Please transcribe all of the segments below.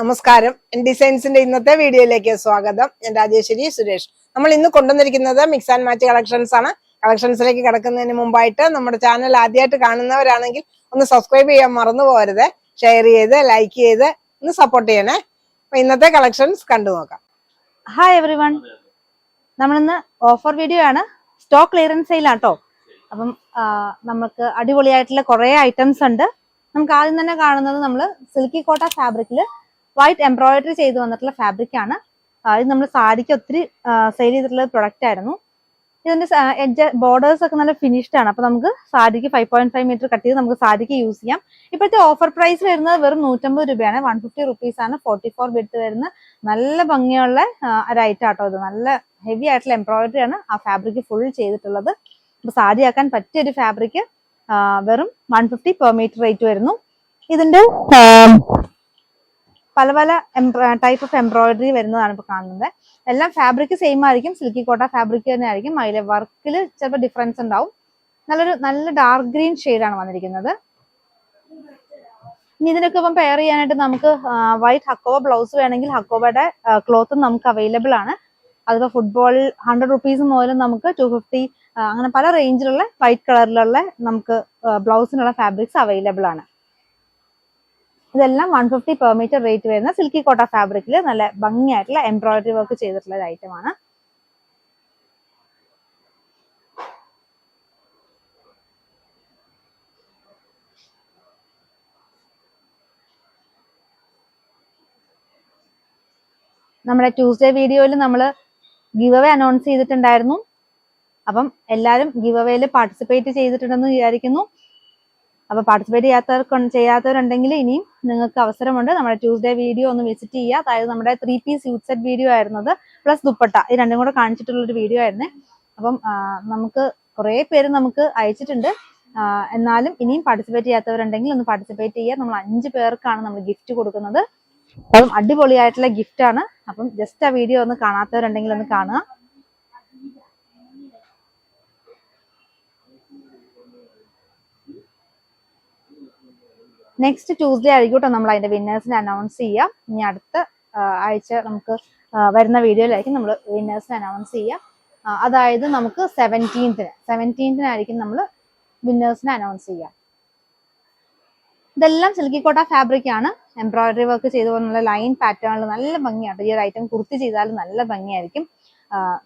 നമസ്കാരം. ഡിസൈൻസിന്റെ ഇന്നത്തെ വീഡിയോയിലേക്ക് സ്വാഗതം. ഞാൻ രാജേശ്വരി സുരേഷ്. നമ്മൾ ഇന്ന് കൊണ്ടുവന്നിരിക്കുന്നത് മിക്സ് ആൻഡ് മാച്ച് കളക്ഷൻസ് ആണ്. കളക്ഷൻസിലേക്ക് കിടക്കുന്നതിന് മുമ്പായിട്ട് നമ്മുടെ ചാനൽ ആദ്യമായിട്ട് കാണുന്നവരാണെങ്കിൽ ഒന്ന് സബ്സ്ക്രൈബ് ചെയ്യാൻ മറന്നു പോകരുത്. ഷെയർ ചെയ്ത് ലൈക്ക് ചെയ്ത് ഒന്ന് സപ്പോർട്ട് ചെയ്യണേ. അപ്പൊ ഇന്നത്തെ കളക്ഷൻസ് കണ്ടു നോക്കാം. ഹായ് എവറി വൺ, നമ്മളിന്ന് ഓഫർ വീഡിയോ ആണ്. സ്റ്റോക്ക് ക്ലിയറൻസ് സെയിലാട്ടോ. അപ്പം നമുക്ക് അടിപൊളിയായിട്ടുള്ള കുറെ ഐറ്റംസ് ഉണ്ട്. നമുക്ക് ആദ്യം തന്നെ കാണുന്നത് നമ്മൾ സിൽക്കി കോട്ട ഫാബ്രിക്കിൽ വൈറ്റ് എംബ്രോയിഡറി ചെയ്ത് വന്നിട്ടുള്ള ഫാബ്രിക് ആണ്. ഇത് നമ്മൾ സാരിക്ക് ഒത്തിരി സെയിൽ ചെയ്തിട്ടുള്ള പ്രൊഡക്റ്റ് ആയിരുന്നു. ഇതിന്റെ എഡ്ജ് ബോർഡേഴ്സ് ഒക്കെ നല്ല ഫിനിഷ്ഡ് ആണ്. അപ്പൊ നമുക്ക് സാരിക്ക് 5.5 മീറ്റർ കട്ട് ചെയ്ത് നമുക്ക് സാരിക്ക് യൂസ് ചെയ്യാം. ഇപ്പോഴത്തെ ഓഫർ പ്രൈസ് വരുന്നത് വെറും 150 രൂപയാണ്. 150 റുപ്പീസ് ആണ് 44 ബിഡ്ത്ത് വരുന്ന നല്ല ഭംഗിയുള്ള ഒരു ഐറ്റം ആട്ടോ. ഇത് നല്ല ഹെവി ആയിട്ടുള്ള എംബ്രോയിഡറി ആണ് ആ ഫാബ്രിക് ഫുൾ ചെയ്തിട്ടുള്ളത്. അപ്പൊ സാരി ആക്കാൻ പറ്റിയൊരു ഫാബ്രിക് വെറും 150 പെർ മീറ്റർ റേറ്റ് വരുന്നു. ഇതിന്റെ പല പല ടൈപ്പ് ഓഫ് എംബ്രോയിഡറി വരുന്നതാണ് ഇപ്പൊ കാണുന്നത്. എല്ലാം ഫാബ്രിക് സെയിം ആയിരിക്കും. സിൽക്കി കോട്ട ഫാബ്രിക് തന്നെ ആയിരിക്കും. അതിലെ വർക്കിൽ ചിലപ്പോൾ ഡിഫറൻസ് ഉണ്ടാവും. നല്ല ഡാർക്ക് ഗ്രീൻ ഷെയ്ഡാണ് വന്നിരിക്കുന്നത്. ഇനി ഇതിനൊക്കെ ഇപ്പം പെയർ ചെയ്യാനായിട്ട് നമുക്ക് വൈറ്റ് ഹക്കോബ ബ്ലൗസ് വേണമെങ്കിൽ ഹക്കോബയുടെ ക്ലോത്തും നമുക്ക് അവൈലബിൾ ആണ്. അതിപ്പോ ഫുട്ബോൾ 100 റുപ്പീസ് മുതലും നമുക്ക് 250 അങ്ങനെ പല റേഞ്ചിലുള്ള വൈറ്റ് കളറിലുള്ള നമുക്ക് ബ്ലൗസിനുള്ള ഫാബ്രിക്സ് അവൈലബിൾ ആണ്. ഇതെല്ലാം 150 പെർ മീറ്റർ റേറ്റ് വരുന്ന സിൽക്കി കോട്ട ഫാബ്രിക്കിൽ നല്ല ഭംഗിയായിട്ടുള്ള എംബ്രോയിഡറി വർക്ക് ചെയ്തിട്ടുള്ള ഒരു ഐറ്റം ആണ്. നമ്മുടെ ട്യൂസ്ഡേ വീഡിയോയിൽ നമ്മൾ ഗിവ് അവേ അനൗൺസ് ചെയ്തിട്ടുണ്ടായിരുന്നു. അപ്പം എല്ലാവരും ഗിവ് അവേയിൽ പാർട്ടിസിപ്പേറ്റ് ചെയ്തിട്ടുണ്ടെന്ന് വിചാരിക്കുന്നു. അപ്പൊ പാർട്ടിസിപ്പേറ്റ് ചെയ്യാത്തവരുണ്ടെങ്കിൽ ഇനിയും നിങ്ങൾക്ക് അവസരമുണ്ട്. നമ്മുടെ ട്യൂസ്ഡേ വീഡിയോ ഒന്ന് വിസിറ്റ് ചെയ്യുക. അതായത് നമ്മുടെ 3 പീസ് സ്യൂട്ട് സെറ്റ് വീഡിയോ ആയിരുന്നത്, പ്ലസ് ദുപ്പട്ട, ഈ രണ്ടും കൂടെ കാണിച്ചിട്ടുള്ളൊരു വീഡിയോ ആയിരുന്നേ. അപ്പം നമുക്ക് കുറെ പേര് നമുക്ക് അയച്ചിട്ടുണ്ട്. എന്നാലും ഇനിയും പാർട്ടിസിപ്പേറ്റ് ചെയ്യാത്തവരുണ്ടെങ്കിൽ ഒന്ന് പാർട്ടിസിപ്പേറ്റ് ചെയ്യുക. നമ്മൾ 5 പേർക്കാണ് നമ്മൾ ഗിഫ്റ്റ് കൊടുക്കുന്നത്. അപ്പം അടിപൊളിയായിട്ടുള്ള ഗിഫ്റ്റ് ആണ്. അപ്പം ജസ്റ്റ് ആ വീഡിയോ ഒന്ന് കാണാത്തവരുണ്ടെങ്കിൽ ഒന്ന് കാണുക. നെക്സ്റ്റ് ട്യൂസ്ഡേ ആയിരിക്കും കേട്ടോ നമ്മൾ അതിന്റെ വിന്നേഴ്സിനെ അനൗൺസ് ചെയ്യാം. ഇനി അടുത്ത ആഴ്ച നമുക്ക് വരുന്ന വീഡിയോയിലായിരിക്കും നമ്മൾ വിന്നേഴ്സിനെ അനൗൺസ് ചെയ്യാം. അതായത് നമുക്ക് 17th നമ്മൾ വിന്നേഴ്സിനെ അനൗൺസ് ചെയ്യാം. ഇതെല്ലാം സിൽക്കി കോട്ട ഫാബ്രിക് ആണ്. എംബ്രോയിഡറി വർക്ക് ചെയ്തു പോകുന്ന ലൈൻ പാറ്റേണിൽ നല്ല ഭംഗിയാണ്. ഈ ഒരു ഐറ്റം കുർത്തി ചെയ്താലും നല്ല ഭംഗിയായിരിക്കും.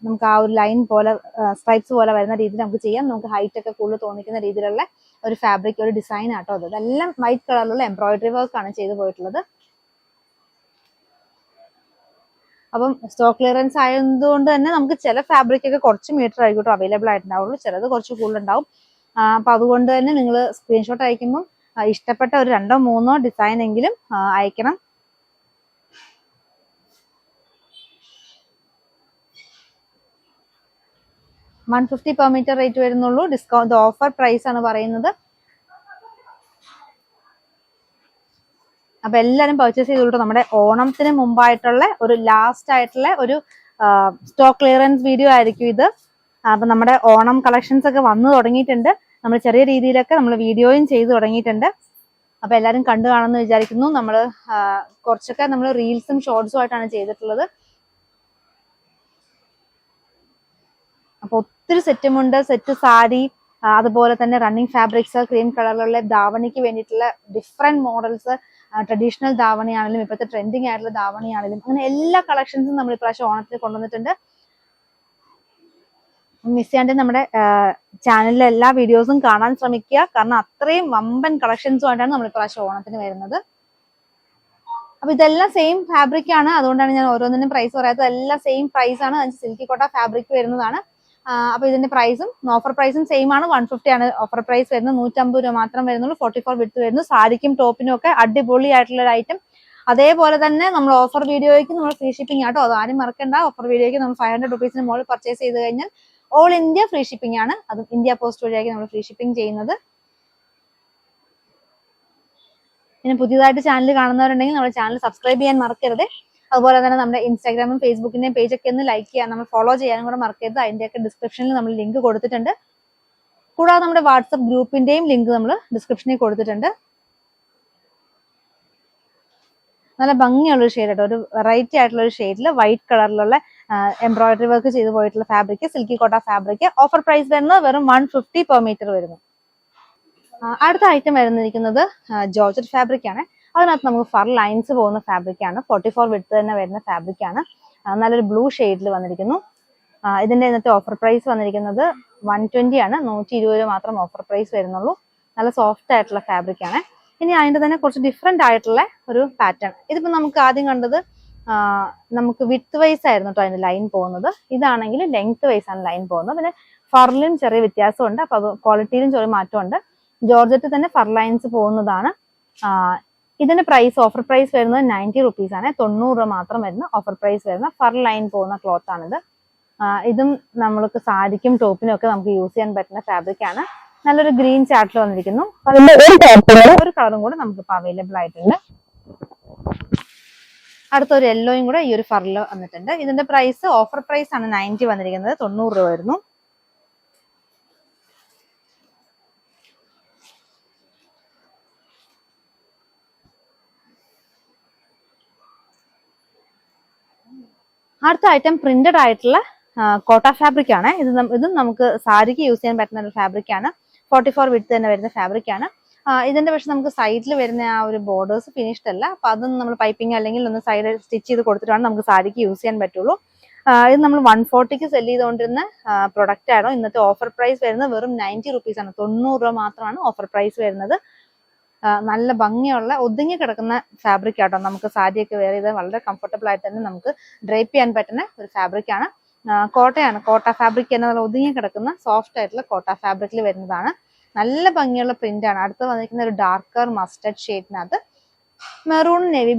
നമുക്ക് ആ ഒരു ലൈൻ പോലെ സ്ട്രൈപ്സ് പോലെ വരുന്ന രീതിയിൽ നമുക്ക് ചെയ്യാം. നമുക്ക് ഹൈറ്റ് ഒക്കെ കൂടുതൽ തോന്നിക്കുന്ന രീതിയിലുള്ള ഒരു ഫാബ്രിക്, ഒരു ഡിസൈൻ ആട്ടോ അത്. ഇതെല്ലാം വൈറ്റ് കളറിലുള്ള എംബ്രോയിഡറി വർക്ക് ആണ് ചെയ്തു പോയിട്ടുള്ളത്. അപ്പം സ്റ്റോക്ക് ക്ലിയറൻസ് ആയതുകൊണ്ട് തന്നെ നമുക്ക് ചില ഫാബ്രിക് ഒക്കെ കുറച്ച് മീറ്റർ ആയിരിക്കും അവൈലബിൾ ആയിട്ടുണ്ടാവുള്ളൂ. ചിലത് കുറച്ച് കൂടുതൽ ഉണ്ടാവും. അപ്പൊ അതുകൊണ്ട് തന്നെ നിങ്ങൾ സ്ക്രീൻഷോട്ട് അയക്കുമ്പോൾ ഇഷ്ടപ്പെട്ട ഒരു 2 or 3 ഡിസൈൻ എങ്കിലും അയക്കണം. $150 പെർ മീറ്റർ റേറ്റ് വരുന്നുള്ളൂ. ഡിസ്കൗണ്ട് ഓഫർ പ്രൈസ് ആണ് പറയുന്നത്. അപ്പൊ എല്ലാരും പർച്ചേസ് ചെയ്തോളൂ. നമ്മുടെ ഓണത്തിന് മുമ്പായിട്ടുള്ള ഒരു ലാസ്റ്റ് ആയിട്ടുള്ള ഒരു സ്റ്റോക്ക് ക്ലിയറൻസ് വീഡിയോ ആയിരിക്കും ഇത്. അപ്പൊ നമ്മുടെ ഓണം കളക്ഷൻസ് ഒക്കെ വന്നു തുടങ്ങിയിട്ടുണ്ട്. നമ്മൾ ചെറിയ രീതിയിലൊക്കെ നമ്മൾ വീഡിയോയും ചെയ്തു തുടങ്ങിയിട്ടുണ്ട്. അപ്പൊ എല്ലാരും കണ്ടു കാണുമെന്ന് വിചാരിക്കുന്നു. നമ്മൾ കുറച്ചൊക്കെ നമ്മൾ റീൽസും ഷോർട്സും ആയിട്ടാണ് ചെയ്തിട്ടുള്ളത്. അപ്പൊ ഒത്തിരി സെറ്റുമുണ്ട്. സെറ്റ് സാരി, അതുപോലെ തന്നെ റണ്ണിങ് ഫാബ്രിക്സ്, ക്രീം കളറിലുള്ള ധാവണിക്ക് വേണ്ടിയിട്ടുള്ള ഡിഫറെന്റ് മോഡൽസ്, ട്രഡീഷണൽ ധാവണിയാണെങ്കിലും ഇപ്പോഴത്തെ ട്രെൻഡിങ് ആയിട്ടുള്ള ധാവണിയാണെങ്കിലും അങ്ങനെ എല്ലാ കളക്ഷൻസും നമ്മൾ ഇപ്രാവശ്യം ഓണത്തിന് കൊണ്ടുവന്നിട്ടുണ്ട്. മിസ് ചെയ്യാണ്ട് നമ്മുടെ ചാനലിലെ എല്ലാ വീഡിയോസും കാണാൻ ശ്രമിക്കുക. കാരണം അത്രയും വമ്പൻ കളക്ഷൻസുമായിട്ടാണ് നമ്മൾ ഇപ്രാവശ്യം ഓണത്തിന് വരുന്നത്. അപ്പൊ ഇതെല്ലാം സെയിം ഫാബ്രിക് ആണ്. അതുകൊണ്ടാണ് ഞാൻ ഓരോന്നിനും പ്രൈസ് പറയാത്തത്. എല്ലാം സെയിം പ്രൈസ് ആണ്. സിൽക്കി കോട്ട ഫാബ്രിക് വരുന്നതാണ്. അപ്പൊ ഇതിന്റെ പ്രൈസും ഓഫർ പ്രൈസും സെയിം ആണ്. 150 ആണ് ഓഫർ പ്രൈസ് വരുന്നത്. 150 രൂപ മാത്രം വരുന്നുള്ളൂ. 44 വിഡ്ത്ത് വരുന്നു. സാരിക്കും ടോപ്പിനും ഒക്കെ അടിപൊളി ആയിട്ടുള്ള ഒരു ഐറ്റം. അതേപോലെ തന്നെ നമ്മൾ ഓഫർ വീഡിയോയ്ക്ക് നമ്മൾ ഫ്രീ ഷിപ്പിംഗ് ആട്ടോ. അത് ആരും മറക്കണ്ട. ഓഫർ വീഡിയോയ്ക്ക് നമ്മൾ 500 റുപ്പീസിന് മുകളിൽ പർച്ചേസ് ചെയ്ത് കഴിഞ്ഞാൽ ഓൾ ഇന്ത്യ ഫ്രീ ഷിപ്പിംഗ് ആണ്. അതും ഇന്ത്യ പോസ്റ്റ് വഴിയായിരിക്കും നമ്മൾ ഫ്രീ ഷിപ്പിംഗ് ചെയ്യുന്നത്. പിന്നെ പുതിയതായിട്ട് ചാനൽ കാണുന്നവരുണ്ടെങ്കിൽ നമ്മുടെ ചാനൽ സബ്സ്ക്രൈബ് ചെയ്യാൻ മറക്കരുത്. അതുപോലെ തന്നെ നമ്മുടെ ഇൻസ്റ്റാഗ്രാമും ഫേസ്ബുക്കിന്റെയും പേജൊക്കെ ഒന്ന് ലൈക്ക് ചെയ്യാൻ, നമ്മൾ ഫോളോ ചെയ്യാനും കൂടെ മറക്കരുത്. അതിന്റെയൊക്കെ ഡിസ്ക്രിപ്ഷനിൽ നമ്മൾ ലിങ്ക് കൊടുത്തിട്ടുണ്ട്. കൂടാതെ നമ്മുടെ വാട്സപ്പ് ഗ്രൂപ്പിന്റെയും ലിങ്ക് നമ്മൾ ഡിസ്ക്രിപ്ഷനിൽ കൊടുത്തിട്ടുണ്ട്. നല്ല ഭംഗിയുള്ള ഒരു ഷെയ്ഡ് ആട്ടോ, ഒരു വെറൈറ്റി ആയിട്ടുള്ള ഒരു ഷെയ്ഡിൽ വൈറ്റ് കളറിലുള്ള എംബ്രോയിഡറി വർക്ക് ചെയ്ത് പോയിട്ടുള്ള ഫാബ്രിക്, സിൽക്കി കോട്ട ഫാബ്രിക്. ഓഫർ പ്രൈസ് വരുന്നത് വെറും 150 പെർ മീറ്റർ വരുന്നു. അടുത്ത ഐറ്റം വരുന്നിരിക്കുന്നത് ജോർജറ്റ് ഫാബ്രിക് ആണ്. അതിനകത്ത് നമുക്ക് ഫർ ലൈൻസ് പോകുന്ന ഫാബ്രിക് ആണ്. 44 വിഡ്ത്ത് തന്നെ വരുന്ന ഫാബ്രിക് ആണ്. നല്ലൊരു ബ്ലൂ ഷെയ്ഡിൽ വന്നിരിക്കുന്നു. ഇതിന്റെ ഇന്നത്തെ ഓഫർ പ്രൈസ് വന്നിരിക്കുന്നത് 120 ആണ്. 120 മാത്രം ഓഫർ പ്രൈസ് വരുന്നുള്ളൂ. നല്ല സോഫ്റ്റ് ആയിട്ടുള്ള ഫാബ്രിക് ആണ്. ഇനി അതിന്റെ തന്നെ കുറച്ച് ഡിഫറെന്റ് ആയിട്ടുള്ള ഒരു പാറ്റേൺ. ഇതിപ്പോ നമുക്ക് ആദ്യം കണ്ടത് നമുക്ക് വിഡ്ത്ത് വൈസ് ആയിരുന്നു കേട്ടോ അതിന്റെ ലൈൻ പോകുന്നത്. ഇതാണെങ്കിൽ ലെങ്ത് വൈസ് ആണ് ലൈൻ പോകുന്നത്. പിന്നെ ഫറിലും ചെറിയ വ്യത്യാസമുണ്ട്, അപ്പൊ അത് ക്വാളിറ്റിയിലും ചെറിയ മാറ്റമുണ്ട്. ജോർജറ്റ് തന്നെ ഫർ ലൈൻസ് പോകുന്നതാണ്. ഇതിന്റെ പ്രൈസ് ഓഫർ പ്രൈസ് വരുന്നത് 90 റുപ്പീസ് ആണ്. 90 രൂപ മാത്രം വരുന്ന ഓഫർ പ്രൈസ് വരുന്ന ഫർ ലൈൻ പോകുന്ന ക്ലോത്ത് ആണിത്. ഇതും നമ്മൾക്ക് സാരിക്കും ടോപ്പിനും ഒക്കെ നമുക്ക് യൂസ് ചെയ്യാൻ പറ്റുന്ന ഫാബ്രിക് ആണ്. നല്ലൊരു ഗ്രീൻ ചാർട്ടിൽ വന്നിരിക്കുന്നു. അതിന്റെ ഒരു കളറും കൂടെ നമുക്ക് ഇപ്പൊ അവൈലബിൾ ആയിട്ടുണ്ട്. അടുത്തൊരു യെല്ലോയും കൂടെ ഈ ഒരു ഫറിൽ വന്നിട്ടുണ്ട്. ഇതിന്റെ പ്രൈസ് ഓഫർ പ്രൈസ് ആണ് 90 വന്നിരിക്കുന്നത്. 90 രൂപ വരുന്നു. അടുത്ത ഐറ്റം പ്രിന്റഡ് ആയിട്ടുള്ള കോട്ട ഫാബ്രിക് ആണ്. ഇതും നമുക്ക് സാരിക്ക് യൂസ് ചെയ്യാൻ പറ്റുന്ന ഒരു ഫാബ്രിക് ആണ്. 44 വിഡ്ത്ത് തന്നെ വരുന്ന ഫാബ്രിക് ആണ്. ഇതിന്റെ പക്ഷെ നമുക്ക് സൈഡിൽ വരുന്ന ആ ഒരു ബോർഡേഴ്സ് ഫിനിഷ്ഡ് അല്ല. അപ്പൊ അതൊന്നും നമ്മൾ പൈപ്പിംഗ് അല്ലെങ്കിൽ ഒന്ന് സൈഡ് സ്റ്റിച്ച് ചെയ്ത് കൊടുത്തിട്ടാണ് നമുക്ക് സാരിക്ക് യൂസ് ചെയ്യാൻ പറ്റുള്ളൂ. ഇത് നമ്മൾ 140ക്ക് സെല് ചെയ്തുകൊണ്ടിരുന്ന പ്രൊഡക്റ്റ് ആണോ. ഇന്നത്തെ ഓഫർ പ്രൈസ് വരുന്നത് വെറും 90 റുപ്പീസ് ആണ്. 90 രൂപ മാത്രമാണ് ഓഫർ പ്രൈസ് വരുന്നത്. നല്ല ഭംഗിയുള്ള ഒതുങ്ങി കിടക്കുന്ന ഫാബ്രിക് ആട്ടോ. നമുക്ക് സാരിയൊക്കെ വെയർ ചെയ്ത് വളരെ കംഫർട്ടബിൾ ആയിട്ട് തന്നെ നമുക്ക് ഡ്രൈപ്പ് ചെയ്യാൻ പറ്റുന്ന ഒരു ഫാബ്രിക് ആണ്. കോട്ടയാണ്, കോട്ട ഫാബ്രിക് തന്നെ നല്ല ഒതുങ്ങി കിടക്കുന്ന സോഫ്റ്റ് ആയിട്ടുള്ള കോട്ട ഫാബ്രിക്കിൽ വരുന്നതാണ്. നല്ല ഭംഗിയുള്ള പ്രിന്റ് ആണ്. അടുത്ത് വന്നിരിക്കുന്ന ഒരു ഡാർക്കർ മസ്റ്റർഡ് ഷെയ്ഡിനകത്ത് മെറൂൺ നേവി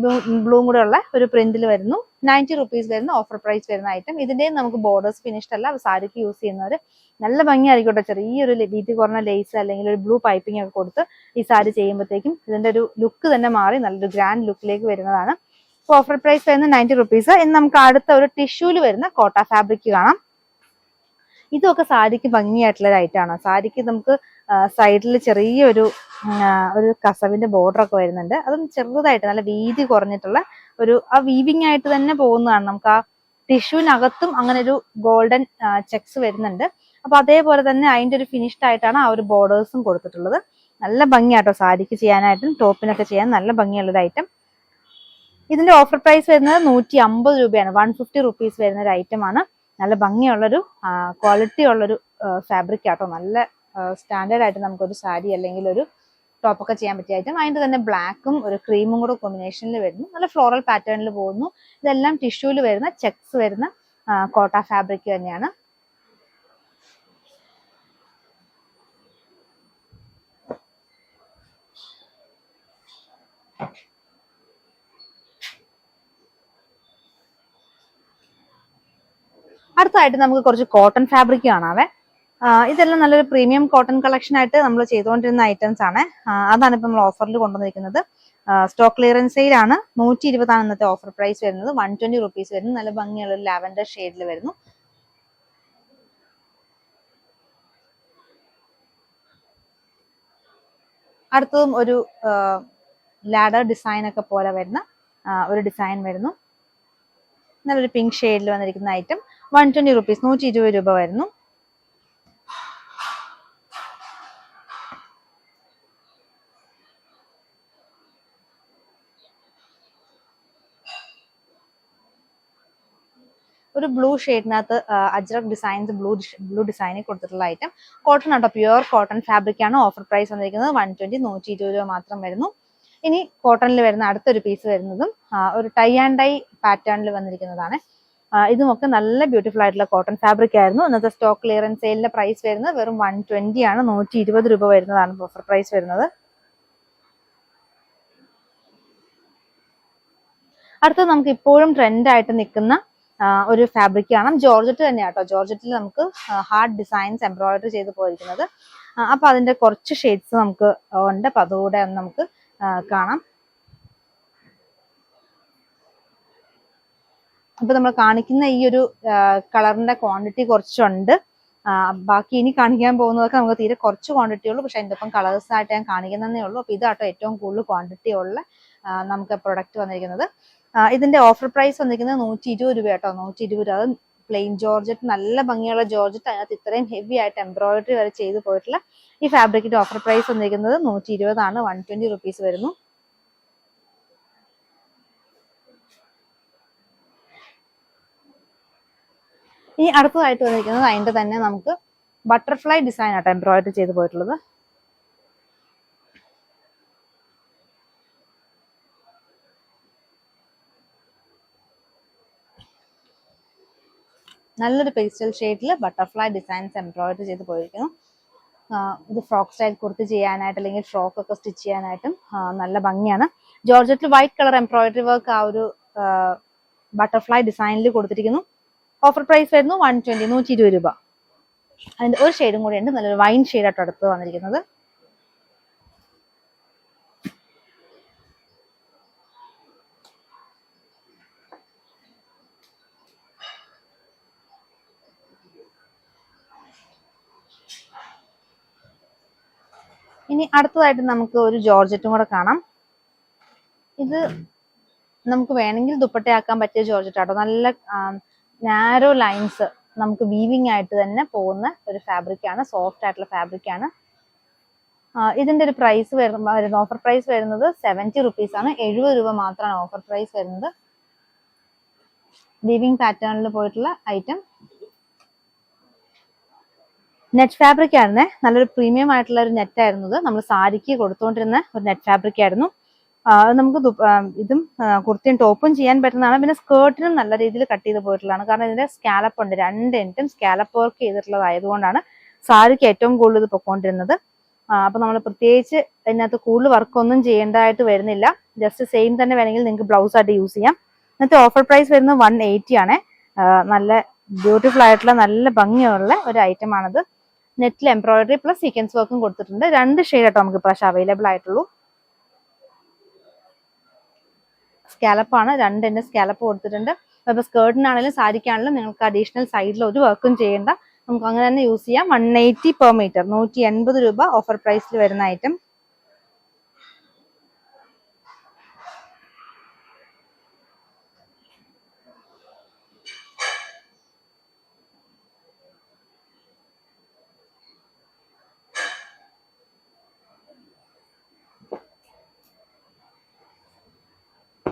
ബ്ലൂ കൂടെ ഉള്ള ഒരു പ്രിന്റിൽ വരുന്നു. 90 റുപ്പീസ് വരുന്ന ഓഫർ പ്രൈസ് വരുന്ന ഐറ്റം. ഇതിന്റെയും നമുക്ക് ബോർഡേഴ്സ് ഫിനിഷ്ഡ് അല്ല. സാരിക്ക് യൂസ് ചെയ്യുന്നവര് നല്ല ഭംഗിയായിരിക്കട്ടെ. ചെറിയൊരു വീതി കുറഞ്ഞ ലേസ് അല്ലെങ്കിൽ ഒരു ബ്ലൂ പൈപ്പിംഗ് ഒക്കെ കൊടുത്ത് ഈ സാരി ചെയ്യുമ്പോഴത്തേക്കും ഇതിന്റെ ഒരു ലുക്ക് തന്നെ മാറി നല്ലൊരു ഗ്രാൻഡ് ലുക്കിലേക്ക് വരുന്നതാണ്. ഓഫർ പ്രൈസ് വരുന്ന 90 റുപ്പീസ്. ഇനി നമുക്ക് അടുത്ത ഒരു ടിഷ്യൂല് വരുന്ന കോട്ട ഫാബ്രിക് കാണാം. ഇതൊക്കെ സാരിക്ക് ഭംഗിയായിട്ടുള്ള ഒരു ഐറ്റം ആണ്. സാരിക്ക് നമുക്ക് സൈഡിൽ ചെറിയൊരു കസവിന്റെ ബോർഡർ ഒക്കെ വരുന്നുണ്ട്. അതും ചെറുതായിട്ട് നല്ല വീതി കുറഞ്ഞിട്ടുള്ള ഒരു ആ വീവിങ് ആയിട്ട് തന്നെ പോകുന്നതാണ്. നമുക്ക് ആ ടിഷ്യൂവിനകത്തും അങ്ങനെ ഒരു ഗോൾഡൻ ചെക്സ് വരുന്നുണ്ട്. അപ്പൊ അതേപോലെ തന്നെ അതിന്റെ ഒരു ഫിനിഷ്ഡ് ആയിട്ടാണ് ആ ഒരു ബോർഡേഴ്സും കൊടുത്തിട്ടുള്ളത്. നല്ല ഭംഗിയാട്ടോ സാരിക്ക് ചെയ്യാനായിട്ടും ടോപ്പിനൊക്കെ ചെയ്യാൻ നല്ല ഭംഗിയുള്ളൊരു ഐറ്റം. ഇതിന്റെ ഓഫർ പ്രൈസ് വരുന്നത് 150 രൂപയാണ്. 150 റുപ്പീസ് വരുന്ന ഒരു ഐറ്റം ആണ്. നല്ല ഭംഗിയുള്ളൊരു ക്വാളിറ്റി ഉള്ളൊരു ഫാബ്രിക് ആട്ടോ. നല്ല സ്റ്റാൻഡേർഡ് ആയിട്ട് നമുക്കൊരു സാരി അല്ലെങ്കിൽ ഒരു ടോപ്പൊക്കെ ചെയ്യാൻ പറ്റിയ ഐറ്റം. അതിന്റെ തന്നെ ബ്ലാക്കും ഒരു ക്രീമും കൂടെ കോമ്പിനേഷനിൽ വരുന്നു. നല്ല ഫ്ലോറൽ പാറ്റേണിൽ പോകുന്നു. ഇതെല്ലാം ടിഷ്യൂല് വരുന്ന ചെക്സ് വരുന്ന കോട്ട ഫാബ്രിക് തന്നെയാണ്. അടുത്തായിട്ട് നമുക്ക് കുറച്ച് കോട്ടൺ ഫാബ്രിക് കാണാവേ. ഇതെല്ലാം നല്ലൊരു പ്രീമിയം കോട്ടൺ കളക്ഷൻ ആയിട്ട് നമ്മൾ ചെയ്തുകൊണ്ടിരുന്ന ഐറ്റംസ് ആണ്. അതാണ് ഇപ്പൊ നമ്മൾ ഓഫറിൽ കൊണ്ടുവന്നിരിക്കുന്നത്. സ്റ്റോക്ക് ക്ലിയറൻസ് സെയിൽ ആണ്. 120 ആണ് ഇന്നത്തെ ഓഫർ പ്രൈസ് വരുന്നത്. 120 റുപ്പീസ് വരുന്നു. നല്ല ഭംഗിയുള്ള ഒരു ലാവൻഡർ ഷെയ്ഡിൽ വരുന്നു. അടുത്തതും ഒരു ലാഡർ ഡിസൈൻ ഒക്കെ പോലെ വരുന്ന ഒരു ഡിസൈൻ വരുന്നു. നല്ലൊരു പിങ്ക് ഷെയ്ഡിൽ വന്നിരിക്കുന്ന ഐറ്റം. 120 റുപ്പീസ്, 120 രൂപ വരുന്നു. ഒരു ബ്ലൂ ഷെയ്ഡിനകത്ത് അജ്രക് ഡിസൈൻസ് ബ്ലൂ ഡിസൈനിൽ കൊടുത്തിട്ടുള്ള ഐറ്റം. കോട്ടൺ ആട്ടോ, പ്യുവർ കോട്ടൺ ഫാബ്രിക് ആണ്. ഓഫർ പ്രൈസ് വന്നിരിക്കുന്നത് 120, 120 രൂപ മാത്രം വരുന്നു. ഇനി കോട്ടണിൽ വരുന്ന അടുത്തൊരു പീസ് വരുന്നതും ഒരു ടൈ ആൻഡ് ഡൈ പാറ്റേണിൽ വന്നിരിക്കുന്നതാണ്. ഇതുമൊക്കെ നല്ല ബ്യൂട്ടിഫുൾ ആയിട്ടുള്ള കോട്ടൺ ഫാബ്രിക് ആയിരുന്നു. ഇന്നത്തെ സ്റ്റോക്ക് ക്ലിയറൻസ് സെയിലിന്റെ പ്രൈസ് വരുന്നത് വെറും 120 ആണ്. 120 രൂപ വരുന്നതാണ് ഓഫർ പ്രൈസ് വരുന്നത്. അടുത്തത് നമുക്ക് ഇപ്പോഴും ട്രെൻഡ് ആയിട്ട് നിൽക്കുന്ന ഒരു ഫാബ്രിക് കാണാം. ജോർജറ്റ് തന്നെയാട്ടോ. ജോർജറ്റിൽ നമുക്ക് ഹാർഡ് ഡിസൈൻസ് എംബ്രോയിഡറി ചെയ്ത് പോയിരിക്കുന്നത്. അപ്പൊ അതിന്റെ കുറച്ച് ഷെയ്ഡ്സ് നമുക്ക് ഉണ്ട്. അപ്പൊ അതുകൂടെ ഒന്ന് നമുക്ക് കാണാം. അപ്പൊ നമ്മൾ കാണിക്കുന്ന ഈ ഒരു കളറിന്റെ ക്വാണ്ടിറ്റി കുറച്ചുണ്ട്. ബാക്കി ഇനി കാണിക്കാൻ പോകുന്നതൊക്കെ നമുക്ക് തീരെ കുറച്ച് ക്വാണ്ടിറ്റി ഉള്ളൂ. പക്ഷെ അതിൻ്റെ ഒപ്പം കളേഴ്സ് ആയിട്ട് ഞാൻ കാണിക്കുന്നതേ ഉള്ളൂ. അപ്പൊ ഇതാട്ടോ ഏറ്റവും കൂടുതൽ ക്വാണ്ടിറ്റി ഉള്ള നമുക്ക് പ്രൊഡക്റ്റ് വന്നിരിക്കുന്നത്. ഇതിന്റെ ഓഫർ പ്രൈസ് വന്നിരിക്കുന്നത് 120 രൂപ കേട്ടോ. 120 രൂപ. അത് പ്ലെയിൻ ജോർജറ്റ്, നല്ല ഭംഗിയുള്ള ജോർജറ്റ്, അതിനകത്ത് ഇത്രയും ഹെവി ആയിട്ട് എംബ്രോയിഡറി വരെ ചെയ്ത് പോയിട്ടുള്ള ഈ ഫാബ്രിക്കിന്റെ ഓഫർ പ്രൈസ് വന്നിരിക്കുന്നത് 120 ആണ്. 120 റുപ്പീസ് വരുന്നു. ഇനി അടുത്തതായിട്ട് വന്നിരിക്കുന്നത് അതിന്റെ തന്നെ നമുക്ക് ബട്ടർഫ്ലൈ ഡിസൈൻ ആട്ടോ എംബ്രോയിഡറി ചെയ്ത് പോയിട്ടുള്ളത്. നല്ലൊരു പേസ്റ്റൽ ഷെയ്ഡിൽ ബട്ടർഫ്ലൈ ഡിസൈൻസ് എംബ്രോയിഡറി ചെയ്ത് പോയിരിക്കുന്നു. ഇത് ഫ്രോക്ക് സ്റ്റൈൽ കുർത്തി ചെയ്യാനായിട്ട് അല്ലെങ്കിൽ ഫ്രോക്ക് ഒക്കെ സ്റ്റിച്ച് ചെയ്യാനായിട്ടും നല്ല ഭംഗിയാണ്. ജോർജറ്റിൽ വൈറ്റ് കളർ എംബ്രോയിഡറി വർക്ക് ആ ഒരു ബട്ടർഫ്ലൈ ഡിസൈനിൽ കൊടുത്തിരിക്കുന്നു. ഓഫർ പ്രൈസ് വരുന്നു 120 രൂപ. അതിന്റെ ഒരു ഷെയ്ഡും കൂടി ഉണ്ട്, നല്ലൊരു വൈൻ ഷെയ്ഡായിട്ട് അടുത്ത് വന്നിരിക്കുന്നത്. ഇനി അടുത്തതായിട്ട് നമുക്ക് ഒരു ജോർജറ്റും കൂടെ കാണാം. ഇത് നമുക്ക് വേണമെങ്കിൽ ദുപ്പട്ടയാക്കാൻ പറ്റിയ ജോർജറ്റ് ആട്ടോ. നല്ല നാരോ ലൈൻസ് നമുക്ക് വീവിങ് ആയിട്ട് തന്നെ പോകുന്ന ഒരു ഫാബ്രിക് ആണ്. സോഫ്റ്റ് ആയിട്ടുള്ള ഫാബ്രിക് ആണ്. ഇതിന്റെ ഒരു പ്രൈസ് വരുന്ന ഓഫർ പ്രൈസ് വരുന്നത് 70 റുപ്പീസ് ആണ്. 70 രൂപ മാത്രമാണ് ഓഫർ പ്രൈസ് വരുന്നത്. വീവിങ് പാറ്റേണിൽ പോയിട്ടുള്ള ഐറ്റം. നെറ്റ് ഫാബ്രിക് ആയിരുന്നേ, നല്ലൊരു പ്രീമിയം ആയിട്ടുള്ള ഒരു നെറ്റ് ആയിരുന്നു. നമ്മൾ സാരിക്ക് കൊടുത്തുകൊണ്ടിരുന്ന ഒരു നെറ്റ് ഫാബ്രിക് ആയിരുന്നു. നമുക്ക് ഇതും കുർത്തിയും ടോപ്പും ചെയ്യാൻ പറ്റുന്നതാണ്. പിന്നെ സ്കേർട്ടിനും നല്ല രീതിയിൽ കട്ട് ചെയ്ത് പോയിട്ടുള്ളതാണ്. കാരണം ഇതിന്റെ സ്കാലപ്പ് ഉണ്ട്, 2 എൻഡും സ്കാലപ്പ് വർക്ക് ചെയ്തിട്ടുള്ളതായതുകൊണ്ടാണ് സാരിക്ക് ഏറ്റവും കൂടുതൽ ഇത് പൊക്കോണ്ടിരുന്നത്. അപ്പൊ നമ്മൾ പ്രത്യേകിച്ച് ഇതിനകത്ത് കൂടുതൽ വർക്ക് ഒന്നും ചെയ്യേണ്ടതായിട്ട് വരുന്നില്ല. ജസ്റ്റ് സെയിം തന്നെ വേണമെങ്കിൽ നിങ്ങൾക്ക് ബ്ലൗസ് ആയിട്ട് യൂസ് ചെയ്യാം. ഇന്നത്തെ ഓഫർ പ്രൈസ് വരുന്നത് 180 ആണ്. നല്ല ബ്യൂട്ടിഫുൾ ആയിട്ടുള്ള നല്ല ഭംഗിയുള്ള ഒരു ഐറ്റം ആണിത്. നെറ്റിൽ എംബ്രോയിഡറി പ്ലസ് സീക്വൻസ് വർക്കും കൊടുത്തിട്ടുണ്ട്. 2 ഷെയ്ഡ് ആട്ടോ നമുക്ക് ഇപ്രാവശ്യം അവൈലബിൾ ആയിട്ടുള്ളൂ. സ്കാലപ്പാണ്, 2 എൻഡ് സ്കാലപ്പ് കൊടുത്തിട്ടുണ്ട്. അപ്പൊ സ്കേർട്ടിനാണെങ്കിലും സാരിക്കാണെങ്കിലും നിങ്ങൾക്ക് അഡീഷണൽ സൈഡിൽ ഒരു വർക്കും ചെയ്യേണ്ട, നമുക്ക് അങ്ങനെ തന്നെ യൂസ് ചെയ്യാം. 180 പെർ മീറ്റർ, 180 രൂപ ഓഫർ പ്രൈസിൽ വരുന്ന ഐറ്റം.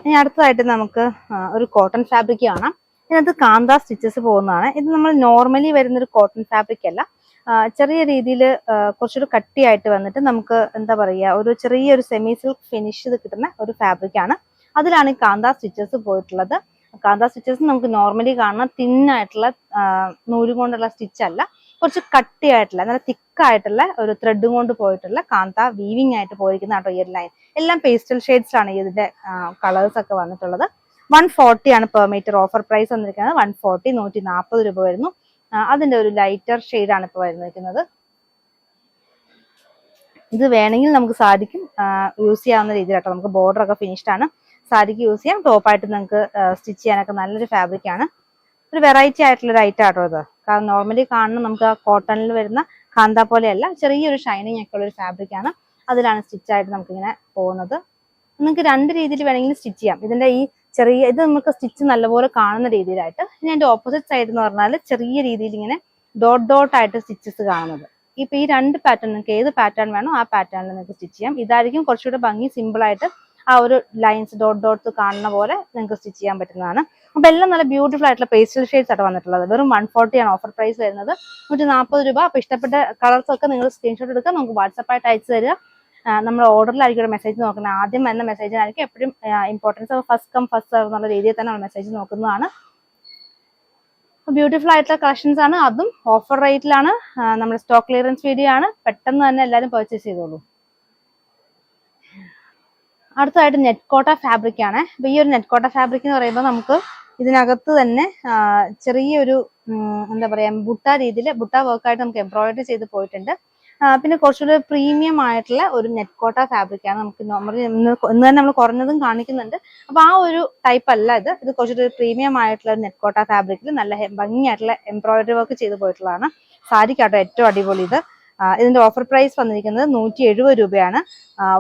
ഇനി അടുത്തതായിട്ട് നമുക്ക് ഒരു കോട്ടൺ ഫാബ്രിക് കാണാം. ഇതിനകത്ത് കാന്ത സ്റ്റിച്ചസ് പോകുന്നതാണ്. ഇത് നമ്മൾ നോർമലി വരുന്നൊരു കോട്ടൺ ഫാബ്രിക് അല്ല. ചെറിയ രീതിയിൽ കുറച്ചൊരു കട്ടിയായിട്ട് വന്നിട്ട് നമുക്ക് എന്താ പറയുക, ഒരു ചെറിയൊരു സെമി സിൽക്ക് ഫിനിഷ് ചെയ്ത് കിട്ടുന്ന ഒരു ഫാബ്രിക് ആണ്. അതിലാണ് ഈ കാന്ത സ്റ്റിച്ചസ് പോയിട്ടുള്ളത്. കാന്ത സ്റ്റിച്ചസ് നമുക്ക് നോർമലി കാണുന്ന തിന്നായിട്ടുള്ള നൂല് കൊണ്ടുള്ള സ്റ്റിച്ച് അല്ല, കുറച്ച് കട്ടിയായിട്ടുള്ള നല്ല തിക്കായിട്ടുള്ള ഒരു ത്രെഡ് കൊണ്ട് പോയിട്ടുള്ള കാന്ത വീവിങ് ആയിട്ട് പോയിരിക്കുന്ന കേട്ടോ ഈ ഒരു ലൈൻ. എല്ലാം പേസ്റ്റൽ ഷെയ്ഡ്സിലാണ് ഇതിന്റെ കളേഴ്സ് ഒക്കെ വന്നിട്ടുള്ളത്. 140 ആണ് പെർ മീറ്റർ ഓഫർ പ്രൈസ് വന്നിരിക്കുന്നത്. 140, 140 രൂപ വരുന്നു. അതിന്റെ ഒരു ലൈറ്റർ ഷെയ്ഡാണ് ഇപ്പോൾ വരുന്നിരിക്കുന്നത്. ഇത് വേണമെങ്കിൽ നമുക്ക് സാരിക്കും യൂസ് ചെയ്യാവുന്ന രീതിയിലാട്ടോ. നമുക്ക് ബോർഡർ ഒക്കെ ഫിനിഷ്ഡ് ആണ്, സാരിക്ക് യൂസ് ചെയ്യാം. ടോപ്പായിട്ട് നിങ്ങൾക്ക് സ്റ്റിച്ച് ചെയ്യാനൊക്കെ നല്ലൊരു ഫാബ്രിക് ആണ്. ഒരു വെറൈറ്റി ആയിട്ടുള്ള ഒരു ഐറ്റം ആട്ടോ ഇത്. കാരണം നോർമലി കാണുന്ന നമുക്ക് ആ കോട്ടണിൽ വരുന്ന കാന്ത പോലെയല്ല, ചെറിയൊരു ഷൈനിങ് ഒക്കെ ഉള്ള ഒരു ഫാബ്രിക് ആണ്. അതിലാണ് സ്റ്റിച്ചായിട്ട് നമുക്കിങ്ങനെ പോകുന്നത്. നിങ്ങൾക്ക് 2 രീതിയിൽ വേണമെങ്കിൽ സ്റ്റിച്ച് ചെയ്യാം. ഇതിന്റെ ഈ ചെറിയ ഇത് നമുക്ക് സ്റ്റിച്ച് നല്ലപോലെ കാണുന്ന രീതിയിലായിട്ട്. ഇനി അതിന്റെ ഓപ്പോസിറ്റ് സൈഡ് എന്ന് പറഞ്ഞാൽ ചെറിയ രീതിയിൽ ഇങ്ങനെ ഡോട്ട് ആയിട്ട് സ്റ്റിച്ചസ് കാണുന്നത്. ഇപ്പൊ ഈ 2 പാറ്റേൺ നിങ്ങൾക്ക് ഏത് പാറ്റേൺ വേണോ ആ പാറ്റേണിൽ നിങ്ങൾക്ക് സ്റ്റിച്ച് ചെയ്യാം. ഇതായിരിക്കും കുറച്ചുകൂടെ ഭംഗി, സിമ്പിൾ ആയിട്ട് ആ ഒരു ലൈൻസ് ഡോട്ട്സ് കാണുന്ന പോലെ നിങ്ങൾക്ക് സ്റ്റിച്ച് ചെയ്യാൻ പറ്റുന്നതാണ്. അപ്പൊ എല്ലാം നല്ല ബ്യൂട്ടിഫുൾ ആയിട്ടുള്ള പേസ്റ്റൽ ഷെയ്ഡ്സ് ആയിട്ട് വന്നിട്ടുള്ളത്. വെറും 140 ആണ് ഓഫർ പ്രൈസ് വരുന്നത്. 140 രൂപ. അപ്പൊ ഇഷ്ടപ്പെട്ട കളേഴ്സ് ഒക്കെ നിങ്ങൾ സ്ക്രീൻഷോട്ട് എടുക്കുക, നമുക്ക് വാട്സപ്പായിട്ട് അയച്ചു തരിക. നമ്മൾ ഓർഡറിലായിരിക്കും മെസ്സേജ് നോക്കുന്നത്. ആദ്യം വരുന്ന മെസ്സേജിനായിരിക്കും എപ്പോഴും importance. First come first serve എന്നുള്ള രീതിയിൽ തന്നെ നമ്മൾ മെസ്സേജ് നോക്കുന്നതാണ്. ബ്യൂട്ടിഫുൾ ആയിട്ടുള്ള കളക്ഷൻസ് ആണ്, അതും ഓഫർ റേറ്റിലാണ്. നമ്മുടെ സ്റ്റോക്ക് ക്ലിയറൻസ് വീഡിയോ ആണ്. പെട്ടെന്ന് തന്നെ എല്ലാവരും പർച്ചേസ് ചെയ്തോളൂ. അടുത്തതായിട്ട് നെറ്റ് കോട്ട ഫാബ്രിക് ആണ്. അപ്പൊ ഈ ഒരു നെറ്റ് കോട്ട ഫാബ്രിക് എന്ന് പറയുമ്പോൾ നമുക്ക് ഇതിനകത്ത് തന്നെ ചെറിയൊരു എന്താ പറയാ ബുട്ട രീതിയിൽ ബുട്ട വർക്കായിട്ട് നമുക്ക് എംബ്രോയിഡറി ചെയ്ത് പോയിട്ടുണ്ട്. പിന്നെ കുറച്ചുകൂടി പ്രീമിയം ആയിട്ടുള്ള ഒരു നെറ്റ് കോട്ട ഫാബ്രിക് ആണ്. നമുക്ക് നോർമലി ഇന്ന് തന്നെ നമ്മൾ കുറഞ്ഞതും കാണിക്കുന്നുണ്ട്. അപ്പൊ ആ ഒരു ടൈപ്പ് അല്ല ഇത്. ഇത് കുറച്ചുകൂടി പ്രീമിയം ആയിട്ടുള്ള ഒരു നെറ്റ് കോട്ട ഫാബ്രിക്കിൽ നല്ല ഭംഗിയായിട്ടുള്ള എംബ്രോയിഡറി വർക്ക് ചെയ്ത് പോയിട്ടുള്ളതാണ്. സാരിക്കാട്ടോ ഏറ്റവും അടിപൊളി ഇത്. ഇതിന്റെ ഓഫർ പ്രൈസ് വന്നിരിക്കുന്നത് 170 രൂപയാണ്.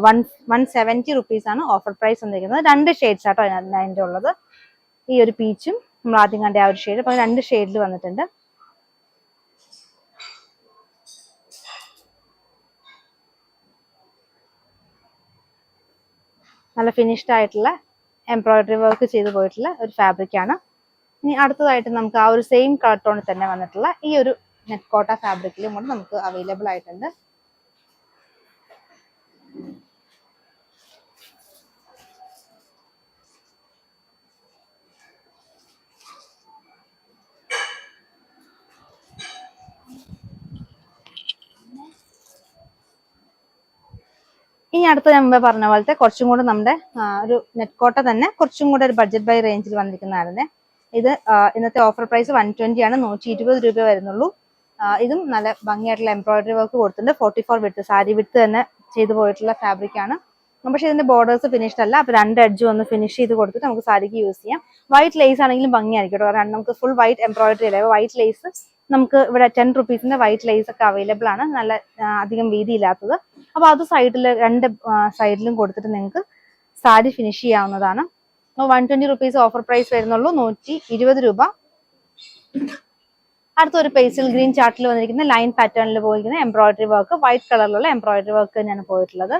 170 റുപ്പീസ് ആണ് ഓഫർ പ്രൈസ് വന്നിരിക്കുന്നത്. 2 ഷെയ്ഡ്സ് ആട്ടോ അതിന്റെ ഉള്ളത്. ഈ ഒരു പീച്ചും നമ്മൾ ആദ്യം കണ്ട ആ ഒരു ഷെയ്ഡ്, അപ്പൊ 2 ഷെയ്ഡിൽ വന്നിട്ടുണ്ട്. നല്ല ഫിനിഷ്ഡ് ആയിട്ടുള്ള എംബ്രോയിഡറി വർക്ക് ചെയ്ത് പോയിട്ടുള്ള ഒരു ഫാബ്രിക് ആണ്. ഇനി അടുത്തതായിട്ട് നമുക്ക് ആ ഒരു സെയിം കളർ ടോണിൽ തന്നെ വന്നിട്ടുള്ള ഈ ഒരു നെറ്റ് കോട്ട ഫാബ്രിക്കിലും കൂടെ നമുക്ക് അവൈലബിൾ ആയിട്ടുണ്ട്. ഇനി അടുത്ത ഞാൻ മുമ്പേ പറഞ്ഞ പോലത്തെ കുറച്ചും കൂടെ നമ്മുടെ ഒരു നെറ്റ് കോട്ട തന്നെ കുറച്ചും കൂടെ ഒരു ബഡ്ജറ്റ് ബൈ റേഞ്ചിൽ വന്നിരിക്കുന്നതായിരുന്നേ. ഇത് ഇന്നത്തെ ഓഫർ പ്രൈസ് 120 ആണ്, 120 രൂപ വരുന്നുള്ളൂ. ഇതും നല്ല ഭംഗിയായിട്ടുള്ള എംബ്രോയിഡറി വർക്ക് കൊടുത്തിട്ടുണ്ട്. 44 വിട്ട് സാരി വിട്ട് തന്നെ ചെയ്തു പോയിട്ടുള്ള ഫാബ്രിക് ആണ്. പക്ഷേ ഇതിന്റെ ബോർഡേഴ്സ് ഫിനിഷ്ഡ് അല്ല, അപ്പൊ 2 എഡ്ജും ഒന്ന് ഫിനിഷ് ചെയ്ത് കൊടുത്തിട്ട് നമുക്ക് സാരിക്ക് യൂസ് ചെയ്യാം. വൈറ്റ് ലേസ് ആണെങ്കിലും ഭംഗിയായിരിക്കും കേട്ടോ, കാരണം നമുക്ക് ഫുൾ വൈറ്റ് എംബ്രോയിഡറി അല്ലേ. വൈറ്റ് ലേസ് നമുക്ക് ഇവിടെ 10 റുപ്പീസിന്റെ വൈറ്റ് ലേസ് ഒക്കെ അവൈലബിൾ ആണ്, നല്ല അധികം വീതിയില്ലാത്തത്. അപ്പൊ അത് സൈഡിൽ 2 സൈഡിലും കൊടുത്തിട്ട് നിങ്ങൾക്ക് സാരി ഫിനിഷ് ചെയ്യാവുന്നതാണ്. 120 റുപ്പീസ് ഓഫർ പ്രൈസ് വരുന്നുള്ളൂ, 120 രൂപ. അടുത്തൊരു പേസ്റ്റൽ ഗ്രീൻ ചാർട്ടിൽ വന്നിരിക്കുന്ന ലൈൻ പാറ്റേണിൽ പോയിരിക്കുന്ന എംബ്രോയിഡറി വർക്ക്, വൈറ്റ് കളറിലുള്ള എംബ്രോയിഡറി വർക്ക് തന്നെയാണ് പോയിട്ടുള്ളത്.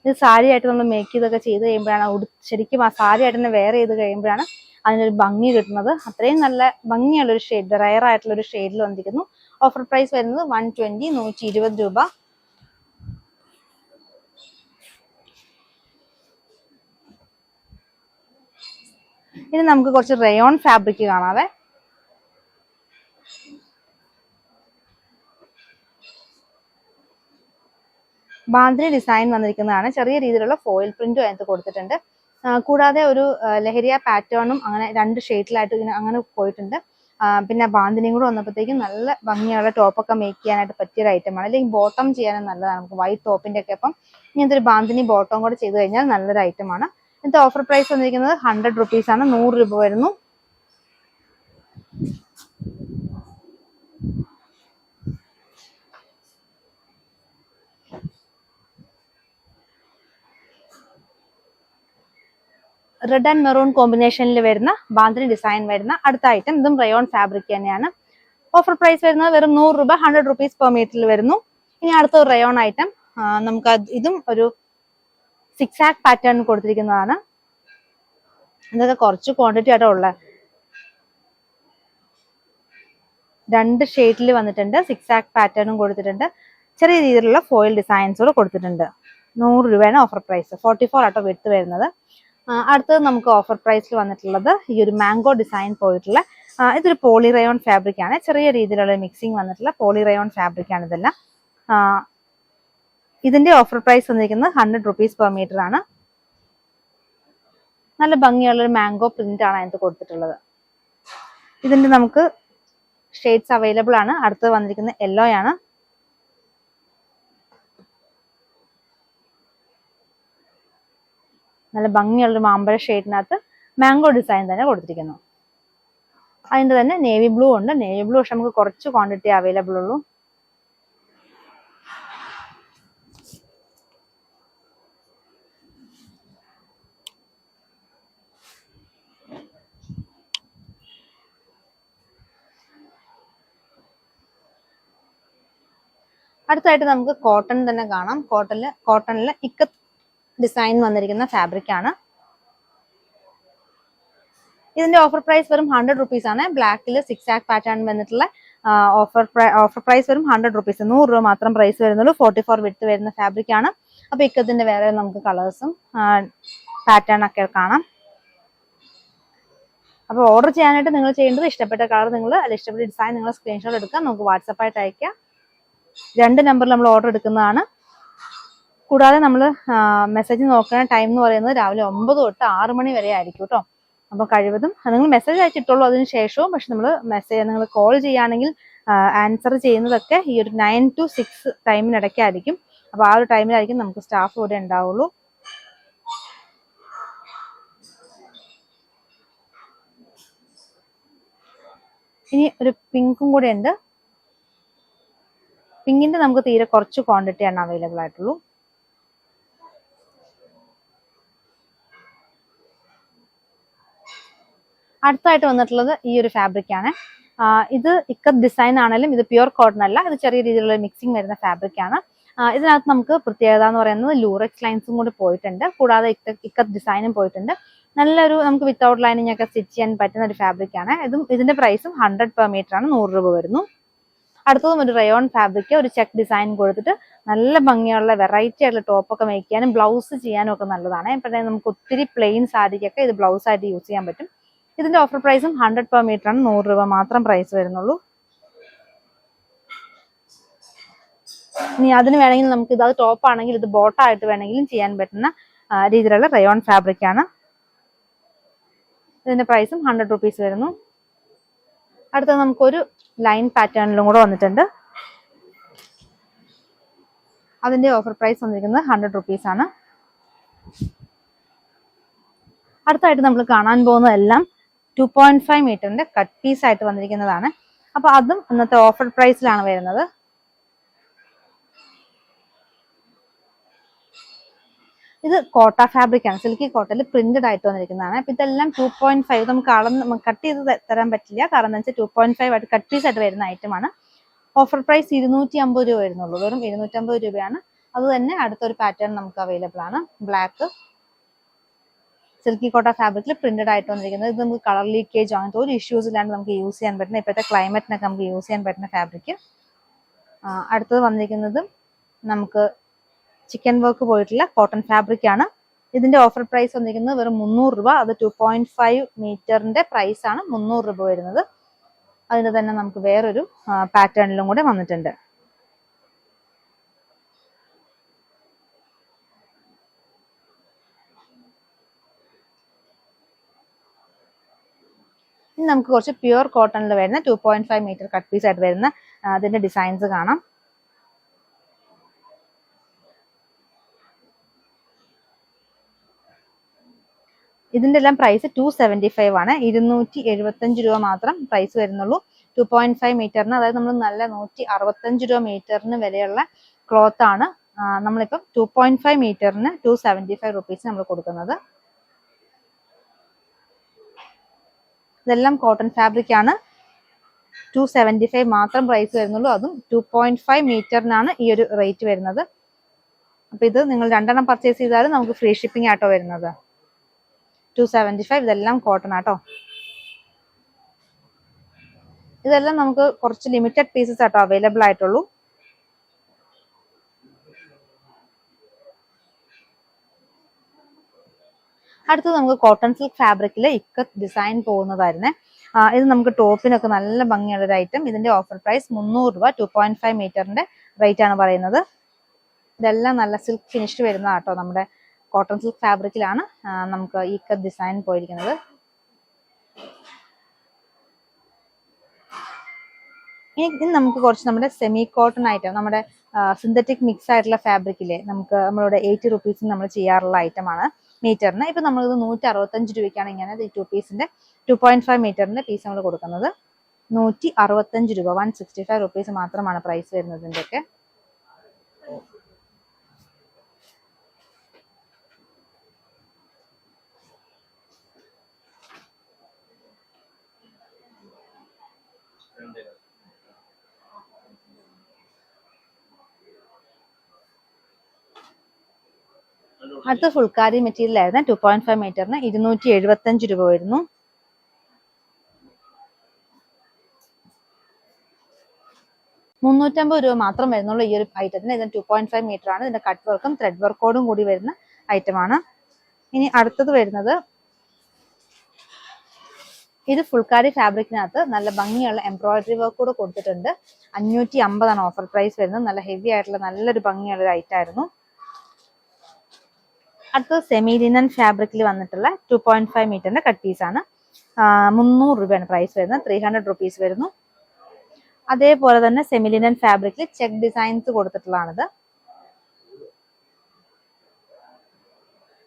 ഇത് സാരി ആയിട്ട് നമ്മൾ മേക്ക് ചെയ്തൊക്കെ ചെയ്ത് കഴിയുമ്പോഴാണ്, ശരിക്കും ആ സാരി ആയിട്ട് തന്നെ വെയർ ചെയ്ത് കഴിയുമ്പോഴാണ് അതിനൊരു ഭംഗി കിട്ടുന്നത്. അത്രയും നല്ല ഭംഗിയുള്ളൊരു ഷെയ്ഡ്, റയർ ആയിട്ടുള്ള ഒരു ഷെയ്ഡിൽ വന്നിരിക്കുന്നു. ഓഫർ പ്രൈസ് വരുന്നത് 120, 120 രൂപ. ഇനി നമുക്ക് കുറച്ച് റയോൺ ഫാബ്രിക് കാണാവേ. ബാന്ദ്രി ഡിസൈൻ വന്നിരിക്കുന്നതാണ്. ചെറിയ രീതിയിലുള്ള ഫോയിൽ പ്രിന്റും അതിനകത്ത് കൊടുത്തിട്ടുണ്ട്. കൂടാതെ ഒരു ലഹരിയ പാറ്റേണും അങ്ങനെ 2 ഷെയ്ഡിലായിട്ട് ഇങ്ങനെ അങ്ങനെ പോയിട്ടുണ്ട്. പിന്നെ ബാന്തിനിയും കൂടെ വന്നപ്പോഴത്തേക്കും നല്ല ഭംഗിയുള്ള ടോപ്പൊക്കെ മേക്ക് ചെയ്യാനായിട്ട് പറ്റിയൊരു ഐറ്റമാണ്. അല്ലെങ്കിൽ ബോട്ടം ചെയ്യാനും നല്ലതാണ്. നമുക്ക് വൈറ്റ് ടോപ്പിന്റെ ഒക്കെ അപ്പം ഇങ്ങനത്തെ ഒരു ബാന്തിനി ബോട്ടം കൂടെ ചെയ്ത് കഴിഞ്ഞാൽ നല്ലൊരു ഐറ്റമാണ്. ഇതിന്റെ ഓഫർ പ്രൈസ് വന്നിരിക്കുന്നത് 100 റുപ്പീസ് ആണ്, 100 രൂപ വരുന്നു. റെഡ് ആൻഡ് മെറൂൺ കോമ്പിനേഷനിൽ വരുന്ന ബാന്തിനി ഡിസൈൻ വരുന്ന അടുത്ത ഐറ്റം, ഇതും റയോൺ ഫാബ്രിക് തന്നെയാണ്. ഓഫർ പ്രൈസ് വരുന്നത് വെറും 100 രൂപ, 100 റുപ്പീസ് പെർ മീറ്ററിൽ വരുന്നു. ഇനി അടുത്ത ഒരു റയോൺ ഐറ്റം, നമുക്ക് ഇതും ഒരു 6 ആക്ക് പാറ്റേൺ കൊടുത്തിരിക്കുന്നതാണ്. ഇതൊക്കെ കുറച്ച് ക്വാണ്ടിറ്റി ആയിട്ടോ ഉള്ളത്. 2 ഷെയ്ഡിൽ വന്നിട്ടുണ്ട്. 6 ആക്ക് പാറ്റേണും കൊടുത്തിട്ടുണ്ട്. ചെറിയ രീതിയിലുള്ള ഫോയിൽ ഡിസൈൻസുകൾ കൊടുത്തിട്ടുണ്ട്. 100 രൂപയാണ് ഓഫർ പ്രൈസ്. 44 ആട്ടോ വിട്ട് വരുന്നത്. അടുത്തത് നമുക്ക് ഓഫർ പ്രൈസിൽ വന്നിട്ടുള്ളത് ഈ ഒരു മാംഗോ ഡിസൈൻ പോയിട്ടുള്ള ഇതൊരു പോളി റയോൺ ഫാബ്രിക് ആണ്. ചെറിയ രീതിയിലുള്ള മിക്സിങ് വന്നിട്ടുള്ള പോളി റയോൺ ഫാബ്രിക് ആണ് ഇതെല്ലാം. ഇതിന്റെ ഓഫർ പ്രൈസ് വന്നിരിക്കുന്നത് 100 റുപ്പീസ് പെർ മീറ്റർ ആണ്. നല്ല ഭംഗിയുള്ള ഒരു മാംഗോ പ്രിന്റ് ആണ് അതിനകത്ത് കൊടുത്തിട്ടുള്ളത്. ഇതിന്റെ നമുക്ക് ഷെയ്ഡ്സ് അവൈലബിൾ ആണ്. അടുത്തത് വന്നിരിക്കുന്നത് യെല്ലോ ആണ്. നല്ല ഭംഗിയുള്ളൊരു മാമ്പഴ ഷെയ്ഡിനകത്ത് മാംഗോ ഡിസൈൻ തന്നെ കൊടുത്തിരിക്കുന്നു. അതിന്റെ തന്നെ നേവി ബ്ലൂ ഉണ്ട്. നേവി ബ്ലൂ പക്ഷെ നമുക്ക് കുറച്ച് ക്വാണ്ടിറ്റി അവൈലബിൾ ഉള്ളൂ. അടുത്തായിട്ട് നമുക്ക് കോട്ടൺ തന്നെ കാണാം. കോട്ടണില് ഇക്കത്ത് ഡിസൈൻ വന്നിരിക്കുന്ന ഫാബ്രിക് ആണ്. ഇതിന്റെ ഓഫർ പ്രൈസ് വെറും 100 റുപ്പീസ് ആണ്. ബ്ലാക്കിൽ 6 ആക്ക് പാറ്റേൺ വന്നിട്ടുള്ള ഓഫർ പ്രൈസ് വെറും 100 റുപ്പീസ്, 100 രൂപ മാത്രം പ്രൈസ് വരുന്നുള്ളൂ. 44 വിട്ട് വരുന്ന ഫാബ്രിക് ആണ്. അപ്പൊ ഇക്കത്തിന്റെ വേറെ നമുക്ക് കളേഴ്സും പാറ്റേൺ ഒക്കെ കാണാം. അപ്പൊ ഓർഡർ ചെയ്യാനായിട്ട് നിങ്ങൾ ചെയ്യേണ്ടത് ഇഷ്ടപ്പെട്ട കളർ നിങ്ങൾ അല്ലെങ്കിൽ ഇഷ്ടപ്പെട്ട ഡിസൈൻ നിങ്ങൾ സ്ക്രീൻഷോട്ട് എടുക്കുക, നമുക്ക് വാട്സപ്പായിട്ട് അയക്കാം. 2 നമ്പറിൽ നമ്മൾ ഓർഡർ എടുക്കുന്നതാണ്. കൂടാതെ നമ്മൾ മെസ്സേജ് നോക്കുന്ന ടൈം എന്ന് പറയുന്നത് രാവിലെ 9 തൊട്ട് 6 മണി വരെ ആയിരിക്കും കേട്ടോ. അപ്പൊ കഴിവതും നിങ്ങൾ മെസ്സേജ് അയച്ചിട്ടുള്ളൂ അതിന് ശേഷവും, പക്ഷെ നിങ്ങൾ കോൾ ചെയ്യുകയാണെങ്കിൽ ആൻസർ ചെയ്യുന്നതൊക്കെ ഈ ഒരു 9 to 6 ടൈമിനിടയ്ക്കായിരിക്കും. അപ്പൊ ആ ഒരു ടൈമിലായിരിക്കും നമുക്ക് സ്റ്റാഫ് ഇവിടെ ഉണ്ടാവുള്ളൂ. ഇനി ഒരു പിങ്കും കൂടെ ഉണ്ട്. പിങ്കിന്റെ നമുക്ക് തീരെ കുറച്ച് ക്വാണ്ടിറ്റിയാണ് അവൈലബിൾ ആയിട്ടുള്ളൂ. അടുത്തായിട്ട് വന്നിട്ടുള്ളത് ഈ ഒരു ഫാബ്രിക് ആണ്. ഇത് ഇക്കത്ത് ഡിസൈൻ ആണെങ്കിലും ഇത് പ്യുവർ കോട്ടൺ അല്ല, ഇത് ചെറിയ രീതിയിലുള്ള മിക്സിംഗ് വരുന്ന ഫാബ്രിക് ആണ്. ഇതിനകത്ത് നമുക്ക് പ്രത്യേകത എന്ന് പറയുന്നത് ലൂറക്സ് ലൈൻസും കൂടി പോയിട്ടുണ്ട്, കൂടാതെ ഇക്കത്ത് ഡിസൈനും പോയിട്ടുണ്ട്. നല്ലൊരു നമുക്ക് വിത്തൗട്ട് ലൈനിങ് ഒക്കെ സ്റ്റിച്ച് ചെയ്യാൻ പറ്റുന്ന ഒരു ഫാബ്രിക് ആണ്. ഇതിന്റെ പ്രൈസും 100 per meter ആണ്, 100 രൂപ വരുന്നു. അടുത്തതും ഒരു റയോൺ ഫാബ്രിക്, ഒരു ചെക്ക് ഡിസൈൻ കൊടുത്തിട്ട് നല്ല ഭംഗിയുള്ള വെറൈറ്റി ആയിട്ടുള്ള ടോപ്പൊക്കെ മേക്ക് ചെയ്യാനും ബ്ലൗസ് ചെയ്യാനും ഒക്കെ നല്ലതാണ്. പിന്നെ നമുക്ക് ഒത്തിരി പ്ലെയിൻ സാരിക്കൊക്കെ ഇത് ബ്ലൗസ് ആയിട്ട് യൂസ് ചെയ്യാൻ പറ്റും. ഇതിന്റെ ഓഫർ പ്രൈസും 100 per meter ആണ്, 100 രൂപ മാത്രം പ്രൈസ് വരുന്നുള്ളൂ. ഇനി അതിന് വേണമെങ്കിൽ നമുക്ക് ഇത് ടോപ്പ് ആണെങ്കിൽ ഇത് ബോട്ടായിട്ട് വേണമെങ്കിലും ചെയ്യാൻ പറ്റുന്ന രീതിയിലുള്ള റയോൺ ഫാബ്രിക് ആണ്. ഇതിന്റെ പ്രൈസും 100 rupees വരുന്നു. അടുത്തത് നമുക്കൊരു ലൈൻ പാറ്റേണിലും കൂടെ വന്നിട്ടുണ്ട്. അതിന്റെ ഓഫർ പ്രൈസ് വന്നിരിക്കുന്നത് 100 rupees ആണ്. അടുത്തായിട്ട് നമ്മൾ കാണാൻ പോകുന്നതെല്ലാം 2.5 മീറ്ററിന്റെ കട്ട് പീസ് ആയിട്ട് വന്നിരിക്കുന്നതാണ്. അപ്പൊ അതും ഇന്നത്തെ ഓഫർ പ്രൈസിലാണ് വരുന്നത്. ഇത് കോട്ട ഫാബ്രിക് ആണ്, സിൽക്കി കോട്ടയിൽ പ്രിന്റഡ് ആയിട്ട് വന്നിരിക്കുന്നതാണ്. അപ്പൊ ഇതെല്ലാം 2.5 നമുക്ക് കട്ട് ചെയ്ത് തരാൻ പറ്റില്ല, കാരണം എന്താ വെച്ചാൽ 2.5 ആയിട്ട് കട്ട് പീസ് ആയിട്ട് വരുന്ന ഐറ്റം ആണ്. ഓഫർ പ്രൈസ് 250 രൂപ വരുന്നുള്ളൂ, വെറും 250 രൂപയാണ്. അത് തന്നെ അടുത്തൊരു പാറ്റേൺ നമുക്ക് അവൈലബിൾ ആണ്, ബ്ലാക്ക് സിൽക്കി കോട്ട ഫാബ്രിക്കിൽ പ്രിന്റഡ് ആയിട്ട് വന്നിരിക്കുന്നത്. ഇത് നമുക്ക് കളർ ലീക്കേജ് അങ്ങനത്തെ ഒരു ഇഷ്യൂസ് ഇല്ലാണ്ട് നമുക്ക് യൂസ് ചെയ്യാൻ പറ്റുന്ന, ഇപ്പോഴത്തെ ക്ലൈമറ്റിനൊക്കെ നമുക്ക് യൂസ് ചെയ്യാൻ പറ്റുന്ന ഫാബ്രിക്. അടുത്തത് വന്നിരിക്കുന്നത് നമുക്ക് ചിക്കൻ വർക്ക് പോയിട്ടുള്ള കോട്ടൺ ഫാബ്രിക് ആണ്. ഇതിന്റെ ഓഫർ പ്രൈസ് വന്നിരിക്കുന്നത് വെറും 300 രൂപ. അത് 2.5 മീറ്ററിന്റെ പ്രൈസ് ആണ് 300 രൂപ വരുന്നത്. അതിന് തന്നെ നമുക്ക് വേറൊരു പാറ്റേണിലും കൂടെ വന്നിട്ടുണ്ട്. ഇനി നമുക്ക് കുറച്ച് പ്യുവർ കോട്ടണിൽ വരുന്ന 2.5 മീറ്റർ കട്ട് പീസ് ആയിട്ട് വരുന്ന അതിന്റെ ഡിസൈൻസ് കാണാം. ഇതിന്റെ എല്ലാം പ്രൈസ് 275 ആണ്, 275 രൂപ മാത്രം പ്രൈസ് വരുന്നുള്ളൂ. 2.5 മീറ്ററിന്, അതായത് നമ്മൾ നല്ല 165 രൂപ മീറ്ററിന് വിലയുള്ള ക്ലോത്ത് ആണ് നമ്മളിപ്പം 2.5 മീറ്ററിന് 275 rupees നമ്മൾ കൊടുക്കുന്നത്. ഇതെല്ലാം കോട്ടൺ ഫാബ്രിക് ആണ്, 275 മാത്രം പ്രൈസ് വരുന്നുള്ളൂ. അതും 2.5 മീറ്ററിനാണ് ഈ ഒരു റേറ്റ് വരുന്നത്. അപ്പൊ ഇത് നിങ്ങൾ 2 പർച്ചേസ് ചെയ്താലും നമുക്ക് ഫ്രീ ഷിപ്പിംഗ് ആട്ടോ വരുന്നത്. 275, ഇതെല്ലാം കോട്ടൺ ആട്ടോ. ഇതെല്ലാം നമുക്ക് കുറച്ച് ലിമിറ്റഡ് പീസസ് ആട്ടോ അവൈലബിൾ ആയിട്ടുള്ളൂ. അടുത്തത് നമുക്ക് കോട്ടൺ സിൽക്ക് ഫാബ്രിക്കിൽ ഇക്കത്ത് ഡിസൈൻ പോകുന്നതായിരുന്നേ. ഇത് നമുക്ക് ടോപ്പിനൊക്കെ നല്ല ഭംഗിയുള്ള ഒരു ഐറ്റം. ഇതിന്റെ ഓഫർ പ്രൈസ് 300 രൂപ, 2.5 മീറ്ററിന്റെ റേറ്റ് ആണ് പറയുന്നത്. ഇതെല്ലാം നല്ല സിൽക്ക് ഫിനിഷ് വരുന്ന കേട്ടോ, നമ്മുടെ കോട്ടൺ സിൽക്ക് ഫാബ്രിക്കിലാണ് നമുക്ക് ഈ ഇക്കത്ത് ഡിസൈൻ പോയിരിക്കുന്നത്. ഇനി നമുക്ക് കുറച്ച് നമ്മുടെ സെമി കോട്ടൺ ഐറ്റം, നമ്മുടെ സിന്തറ്റിക് മിക്സ് ആയിട്ടുള്ള ഫാബ്രിക്കിലെ നമുക്ക് നമ്മളിവിടെ 80 rupees നമ്മൾ ചെയ്യാറുള്ള ഐറ്റമാണ് മീറ്ററിന്. ഇപ്പൊ നമ്മളിത് 165 രൂപയ്ക്കാണ് ഇങ്ങനെ ഈ 2.5 മീറ്ററിന്റെ പീസ് നമ്മൾ കൊടുക്കുന്നത്. 165 രൂപ, 165 rupees മാത്രമാണ് പ്രൈസ് വരുന്നത് ഇതിന്റെയൊക്കെ. അടുത്ത ഫുൾക്കാരി മെറ്റീരിയൽ ആയിരുന്നു, 2.5 മീറ്ററിന് 275 രൂപ വരുന്നു. ₹350 മാത്രം വരുന്നുള്ളൂ ഈ ഒരു ഐറ്റത്തിന്. ഇതിന് 2.5 മീറ്റർ ആണ്. ഇതിന്റെ കട്ട് വർക്കും ത്രെഡ് വർക്കോടും കൂടി വരുന്ന ഐറ്റമാണ്. ഇനി അടുത്തത് വരുന്നത്, ഇത് ഫുൾക്കാരി ഫാബ്രിക്കിനകത്ത് നല്ല ഭംഗിയുള്ള എംബ്രോയിഡറി വർക്ക് കൂടെ കൊടുത്തിട്ടുണ്ട്. 550 ആണ് ഓഫർ പ്രൈസ് വരുന്നത്. നല്ല ഹെവി ആയിട്ടുള്ള നല്ലൊരു ഭംഗിയുള്ള ഒരു ഐറ്റം ആയിരുന്നു. അടുത്തത് സെമി ലിനൻ ഫാബ്രിക്കിൽ വന്നിട്ടുള്ള 2.5 മീറ്ററിന്റെ കട്ട് പീസ് ആണ്. 300 രൂപയാണ് പ്രൈസ് വരുന്നത്, 300 rupees വരുന്നു. അതേപോലെ തന്നെ സെമി ലിനൻ ഫാബ്രിക്കിൽ ചെക്ക് ഡിസൈൻസ് കൊടുത്തിട്ടുള്ളതാണിത്.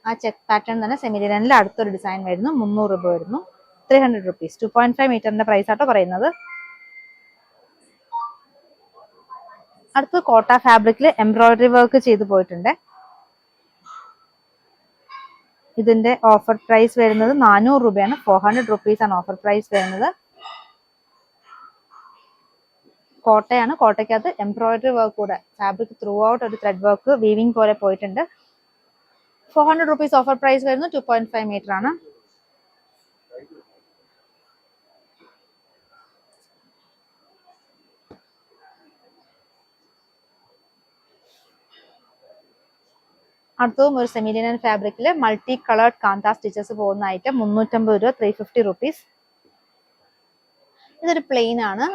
ആ ചെക്ക് പാറ്റേൺ തന്നെ സെമി ലിനനിൽ അടുത്തൊരു ഡിസൈൻ വരുന്നു. 300 രൂപ വരുന്നു, 300 rupees. 2.5 മീറ്ററിന്റെ പ്രൈസ് ആട്ടോ പറയുന്നത്. അടുത്ത് കോട്ട ഫാബ്രിക്കിൽ എംബ്രോയിഡറി വർക്ക് ചെയ്ത് പോയിട്ടുണ്ട്. ഇതിന്റെ ഓഫർ പ്രൈസ് വരുന്നത് 400 രൂപയാണ്. 400 rupees ആണ് ഓഫർ പ്രൈസ് വരുന്നത്. കോട്ടയാണ്. കോട്ടയ്ക്കകത്ത് എംബ്രോയിഡറി വർക്ക് കൂടെ, ഫാബ്രിക് ത്രൂ ഔട്ട് ഒരു ത്രെഡ് വർക്ക് വീവിംഗ് പോലെ പോയിട്ടുണ്ട്. 400 rupees ഓഫർ പ്രൈസ് വരുന്നു. 2.5 മീറ്റർ ആണ്. അടുത്തതും ഒരു സെമി ലിനൻ ഫാബ്രിക്കില് മൾട്ടി കളേർഡ് കാന്ത സ്റ്റിച്ചസ് പോകുന്ന ഐറ്റം 350 രൂപ, 350 rupees. ഇതൊരു പ്ലെയിൻ ആണ്.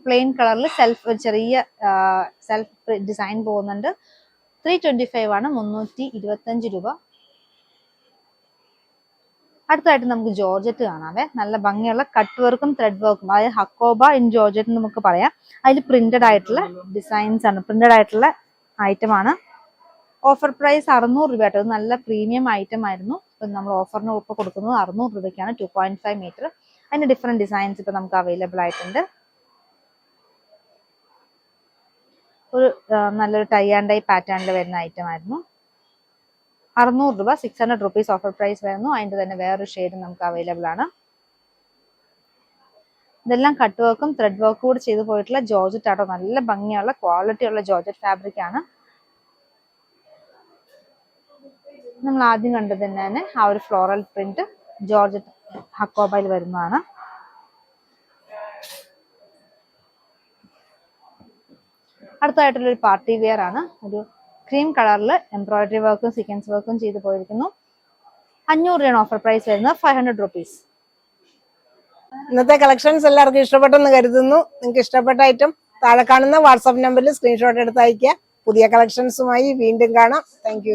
പ്ലെയിൻ കളറിൽ ഒരു ചെറിയ സെൽഫ് ഡിസൈൻ പോകുന്നുണ്ട്. 325 ആണ്, 325 രൂപ. അടുത്തായിട്ട് നമുക്ക് ജോർജറ്റ് കാണാവേ. നല്ല ഭംഗിയുള്ള കട്ട് വർക്കും ത്രെഡ് വർക്കും, അതായത് ഹക്കോബ ഇൻ ജോർജറ്റ് നമുക്ക് പറയാം. അതിൽ പ്രിന്റഡ് ആയിട്ടുള്ള ഡിസൈൻസ് ആണ്, പ്രിന്റഡ് ആയിട്ടുള്ള ഐറ്റം ആണ്. ഓഫർ പ്രൈസ് 600 രൂപ ആയിട്ട്. നല്ല പ്രീമിയം ഐറ്റം ആയിരുന്നു. ഇപ്പൊ നമ്മൾ ഓഫറിന് ഇപ്പൊ കൊടുക്കുന്നത് 600 രൂപയ്ക്കാണ്. 2.5 മീറ്റർ. അതിന്റെ ഡിഫറെന്റ് ഡിസൈൻസ് ഇപ്പൊ നമുക്ക് അവൈലബിൾ ആയിട്ടുണ്ട്. ഒരു നല്ലൊരു ടൈ ആൻഡ് ഡൈ പാറ്റേണിൽ വരുന്ന ഐറ്റം ആയിരുന്നു. 600 രൂപ, 600 rupees ഓഫർ പ്രൈസ് വരുന്നു. അതിന്റെ തന്നെ വേറൊരു ഷെയ്ഡ് നമുക്ക് അവൈലബിൾ ആണ്. ഇതെല്ലാം കട്ട് വർക്കും ത്രെഡ് വർക്കും കൂടെ ചെയ്ത് പോയിട്ടുള്ള ജോർജറ്റ് ആട്ടോ. നല്ല ഭംഗിയുള്ള ക്വാളിറ്റി ഉള്ള ജോർജറ്റ് ഫാബ്രിക് ആണ്. നമ്മൾ ആദ്യം കണ്ടത് തന്നെ ആ ഒരു ഫ്ലോറൽ പ്രിന്റ് ജോർജറ്റ് ഹക്കോബയിൽ വരുന്നതാണ്. അടുത്തതായിട്ടുള്ള ഒരു പാർട്ടി വെയർ ആണ്. ഒരു ക്രീം കളറിൽ എംബ്രോയിഡറി വർക്കും സീക്വൻസ് വർക്കും ചെയ്ത് പോയിരിക്കുന്നു. 500 രൂപയാണ് ഓഫർ പ്രൈസ് വരുന്നത്. 500 rupees. ഇന്നത്തെ കളക്ഷൻസ് എല്ലാവർക്കും ഇഷ്ടപ്പെട്ടെന്ന് കരുതുന്നു. നിങ്ങൾക്ക് ഇഷ്ടപ്പെട്ട ഐറ്റം താഴെ കാണുന്ന വാട്സാപ്പ് നമ്പറിൽ സ്ക്രീൻഷോട്ട് എടുത്ത് അയക്കുക. പുതിയ കളക്ഷൻസുമായി വീണ്ടും കാണാം. താങ്ക്